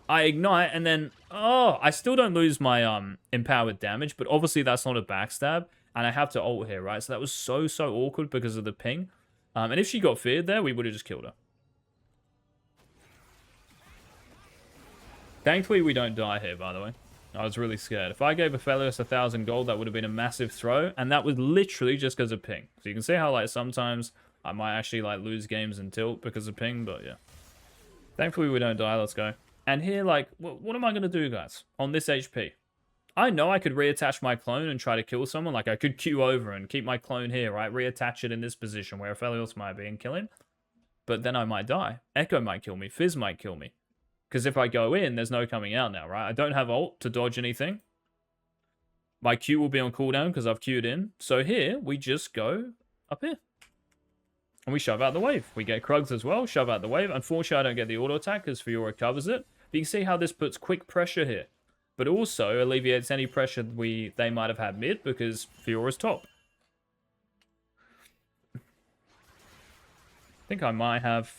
S1: I ignite and then, oh, I still don't lose my empowered damage. But obviously that's not a backstab. And I have to ult here, right? So that was so awkward because of the ping. And if she got feared there, we would have just killed her. Thankfully, we don't die here, by the way. I was really scared. If I gave Aphelios 1,000 gold, that would have been a massive throw. And that was literally just because of ping. So you can see how, like, sometimes I might actually, like, lose games and tilt because of ping. But, yeah. Thankfully, we don't die. Let's go. And here, like, what am I going to do, guys? On this HP? I know I could reattach my clone and try to kill someone. Like, I could queue over and keep my clone here, right? Reattach it in this position where Aphelios might be and kill him. But then I might die. Echo might kill me. Fizz might kill me. Because if I go in, there's no coming out now, right? I don't have ult to dodge anything. My Q will be on cooldown because I've queued in. So here, we just go up here. And we shove out the wave. We get Krugs as well. Shove out the wave. Unfortunately, I don't get the auto attack because Fiora covers it. But you can see how this puts quick pressure here. But also alleviates any pressure they might have had mid because Fiora's top. I think I might have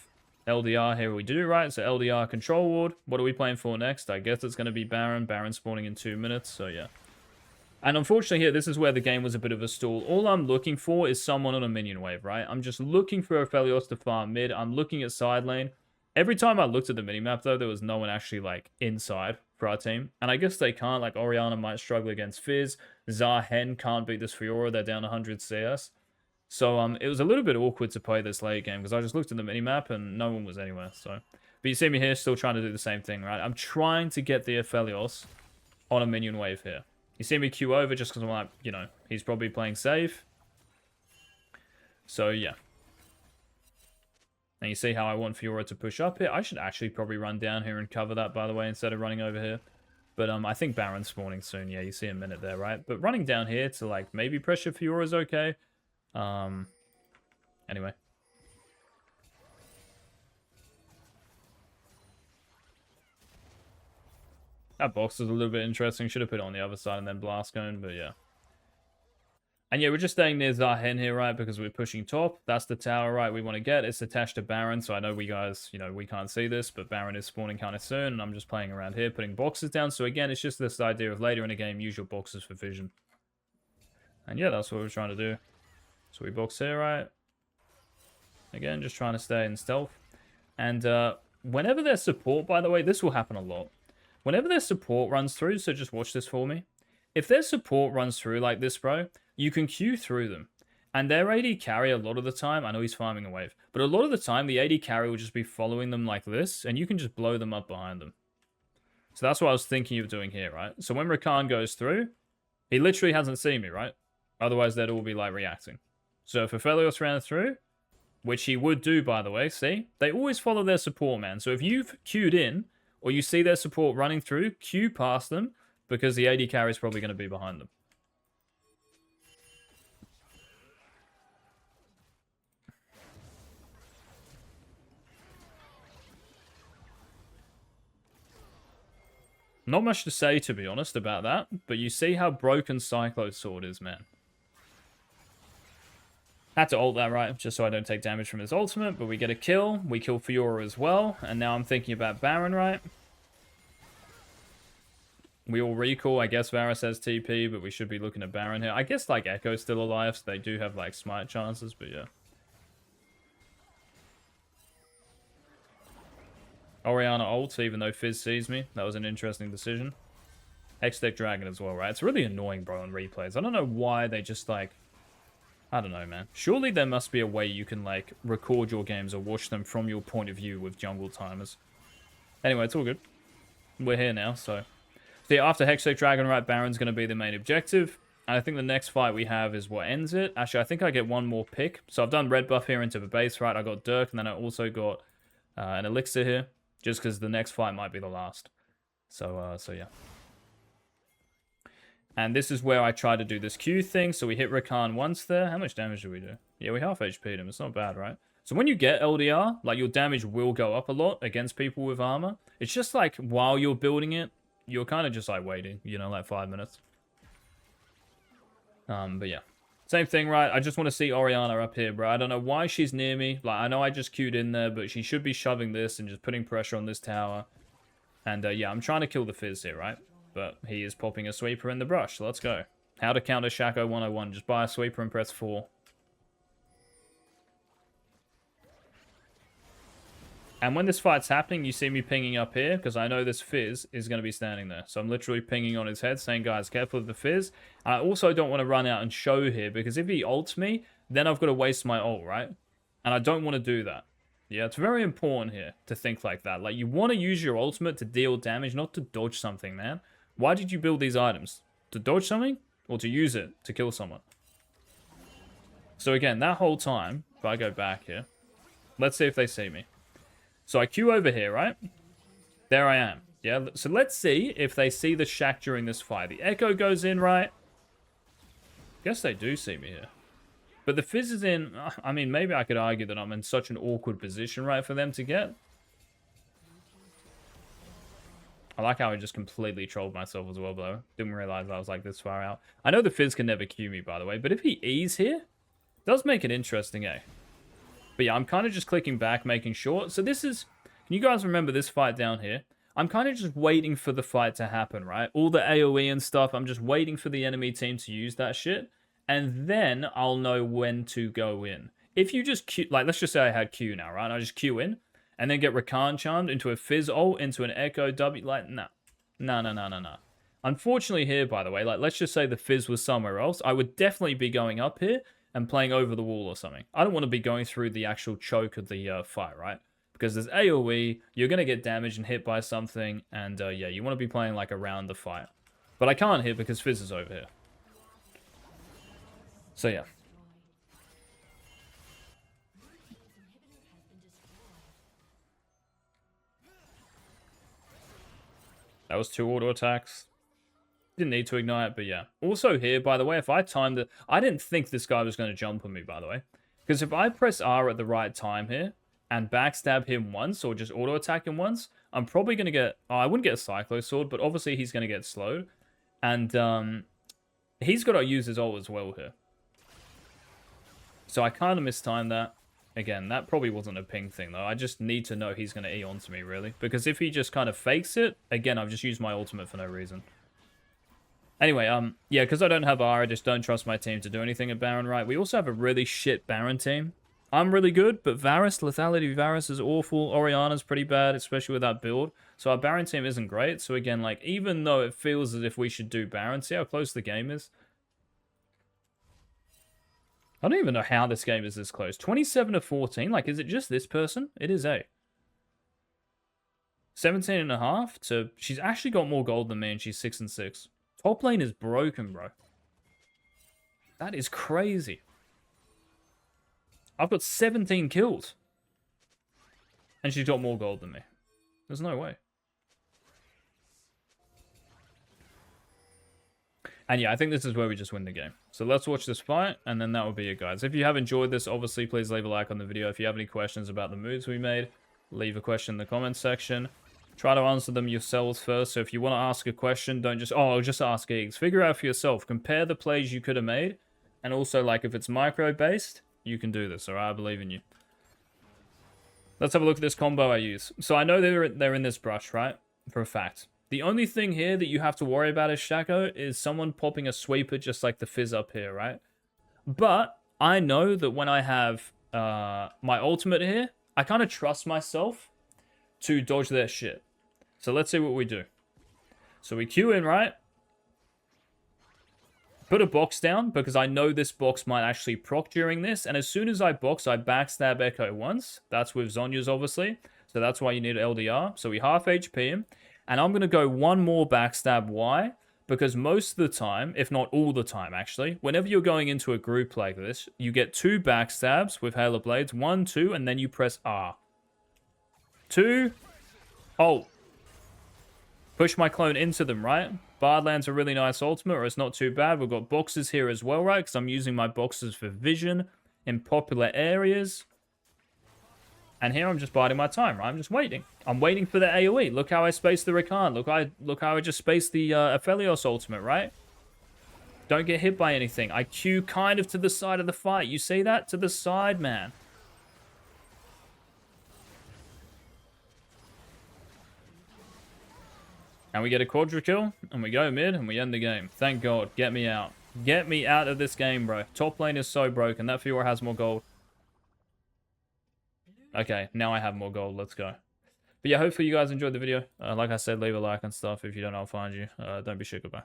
S1: LDR here. We do, right? So LDR control ward. What are we playing for next? I guess it's going to be Baron. Baron spawning in 2 minutes, so yeah. And unfortunately here, this is where the game was a bit of a stall. All I'm looking for is someone on a minion wave, right? I'm just looking for Aphelios to farm mid. I'm looking at side lane. Every time I looked at the minimap, though, there was no one actually, like, inside for our team. And I guess they can't. Like, Orianna might struggle against Fizz. Zahen can't beat this Fiora. They're down 100 CS. So, it was a little bit awkward to play this late game because I just looked at the minimap and no one was anywhere. So, but you see me here still trying to do the same thing, right? I'm trying to get the Aphelios on a minion wave here. You see me queue over just because I'm like, you know, he's probably playing safe. So, yeah. And you see how I want Fiora to push up here. I should actually probably run down here and cover that, by the way, instead of running over here. But I think Baron's spawning soon. Yeah, you see a minute there, right? But running down here to, like, maybe pressure Fiora is okay. Anyway. That box is a little bit interesting. Should have put it on the other side and then blast cone, but yeah. And yeah, we're just staying near Zahen here, right? Because we're pushing top. That's the tower, right, we want to get. It's attached to Baron, so I know we guys, you know, we can't see this, but Baron is spawning kind of soon, and I'm just playing around here, putting boxes down. So again, it's just this idea of later in the game, use your boxes for vision. And yeah, that's what we're trying to do. So we box here, right? Again, just trying to stay in stealth. And whenever there's support, by the way, this will happen a lot. Whenever their support runs through, so just watch this for me. If their support runs through like this, bro, you can queue through them. And their AD carry a lot of the time, I know he's farming a wave, but a lot of the time the AD carry will just be following them like this, and you can just blow them up behind them. So that's what I was thinking of doing here, right? So when Rakan goes through, he literally hasn't seen me, right? Otherwise they'd all be like reacting. So if Aphelios ran through, which he would do, by the way, see? They always follow their support, man. So if you've queued in, or you see their support running through, queue past them, because the AD carry is probably going to be behind them. Not much to say, to be honest, about that, but you see how broken Cyclo Sword is, man. Had to ult that, right, just so I don't take damage from his ultimate, but we get a kill. We kill Fiora as well, and now I'm thinking about Baron, right? We all recall. I guess Varus has TP, but we should be looking at Baron here. I guess, like, Echo's still alive, so they do have, like, smite chances, but yeah. Orianna ults, even though Fizz sees me. That was an interesting decision. Hextech Dragon as well, right? It's really annoying, bro, on replays. I don't know why they just, like... I don't know, man. Surely there must be a way you can, like, record your games or watch them from your point of view with jungle timers. Anyway, it's all good. We're here now, so... So yeah, after Hextech Dragon, right, Baron's going to be the main objective. And I think the next fight we have is what ends it. Actually, I think I get one more pick. So I've done red buff here into the base, right? I got Dirk, and then I also got an elixir here. Just because the next fight might be the last. So yeah. And this is where I try to do this Q thing. So we hit Rakan once there. How much damage do we do? Yeah, we half HP'd him. It's not bad, right? So when you get LDR, like, your damage will go up a lot against people with armor. It's just like, while you're building it, you're kind of just like waiting, you know, like 5 minutes. But yeah. Same thing, right? I just want to see Orianna up here, bro. I don't know why she's near me. Like, I know I just queued in there, but she should be shoving this and just putting pressure on this tower. And, yeah, I'm trying to kill the Fizz here, right? But he is popping a sweeper in the brush. So let's go. How to counter Shaco 101. Just buy a sweeper and press 4. And when this fight's happening, you see me pinging up here, because I know this Fizz is going to be standing there. So I'm literally pinging on his head, saying, guys, careful of the Fizz. And I also don't want to run out and show here, because if he ults me, then I've got to waste my ult, right? And I don't want to do that. Yeah, it's very important here to think like that. Like, you want to use your ultimate to deal damage, not to dodge something, man. Why did you build these items? To dodge something? Or to use it to kill someone? So again, that whole time, if I go back here, let's see if they see me. So I queue over here, right? There I am. Yeah, so let's see if they see the Shack during this fight. The Echo goes in, right? Guess they do see me here. But the Fizz is in... I mean, maybe I could argue that I'm in such an awkward position, right, for them to get. I like how I just completely trolled myself as well, though. Didn't realize I was, like, this far out. I know the Fizz can never queue me, by the way. But if he E's here, it does make it interesting, eh? But yeah, I'm kind of just clicking back, making sure. So this is... Can you guys remember this fight down here? I'm kind of just waiting for the fight to happen, right? All the AoE and stuff, I'm just waiting for the enemy team to use that shit. And then I'll know when to go in. If you just queue... Like, let's just say I had Q now, right? I just queue in. And then get Rakan charmed into a Fizz ult, into an Echo W. Like, nah. No. Unfortunately here, by the way, like, let's just say the Fizz was somewhere else. I would definitely be going up here and playing over the wall or something. I don't want to be going through the actual choke of the fight, right? Because there's AoE, you're going to get damaged and hit by something, and yeah, you want to be playing like around the fight. But I can't hit because Fizz is over here. So yeah. That was 2 auto attacks. Didn't need to ignite, but yeah. Also here, by the way, if I timed it... I didn't think this guy was going to jump on me, by the way. Because if I press R at the right time here, and backstab him once, or just auto-attack him once, I'm probably going to get... Oh, I wouldn't get a Cyclo Sword, but obviously he's going to get slowed. And he's got to use his ult as well here. So I kind of mistimed that. Again, that probably wasn't a ping thing, though. I just need to know he's going to E onto me, really. Because if he just kind of fakes it, again, I've just used my ultimate for no reason. Anyway, yeah, because I don't have R, I just don't trust my team to do anything at Baron, right? We also have a really shit Baron team. I'm really good, but Varus, lethality Varus is awful. Oriana's pretty bad, especially with that build. So our Baron team isn't great. So again, like, even though it feels as if we should do Baron, see how close the game is? I don't even know how this game is this close. 27 to 14. Like, is it just this person? It is A. 17 and a half to... She's actually got more gold than me, and she's 6 and 6. Top lane is broken, bro. That is crazy. I've got 17 kills. And she's got more gold than me. There's no way. And yeah, I think this is where we just win the game. So let's watch this fight, and then that will be it, guys. If you have enjoyed this, obviously, please leave a like on the video. If you have any questions about the moves we made, leave a question in the comments section. Try to answer them yourselves first. So if you want to ask a question, don't just, oh, I'll just ask Eagz. Figure out for yourself. Compare the plays you could have made. And also, like, if it's micro-based, you can do this, alright? I believe in you. Let's have a look at this combo I use. So I know they're in this brush, right? For a fact. The only thing here that you have to worry about as Shaco is someone popping a sweeper just like the Fizz up here, right? But I know that when I have my ultimate here, I kind of trust myself to dodge their shit. So let's see what we do. So we queue in, right? Put a box down because I know this box might actually proc during this. And as soon as I box, I backstab Echo once. That's with Zhonya's, obviously. So that's why you need LDR. So we half HP him. And I'm going to go one more backstab. Why? Because most of the time, if not all the time actually, whenever you're going into a group like this, you get 2 backstabs with Halo Blades. 1, 2, and then you press R. 2. Oh. Push my clone into them, right? Bard lands a really nice ultimate, or it's not too bad. We've got boxes here as well, right? Because I'm using my boxes for vision in popular areas. And here I'm just biding my time, right? I'm just waiting. I'm waiting for the AoE. Look how I spaced the Rakan. Look how I just spaced the Aphelios ultimate, right? Don't get hit by anything. I queue kind of to the side of the fight. You see that? To the side, man. And we get a quadra kill, and we go mid, and we end the game. Thank God. Get me out. Get me out of this game, bro. Top lane is so broken. That Fiora has more gold. Okay, now I have more gold. Let's go. But yeah, hopefully you guys enjoyed the video. Like I said, leave a like and stuff. If you don't know, I'll find you. Don't be shy. Goodbye.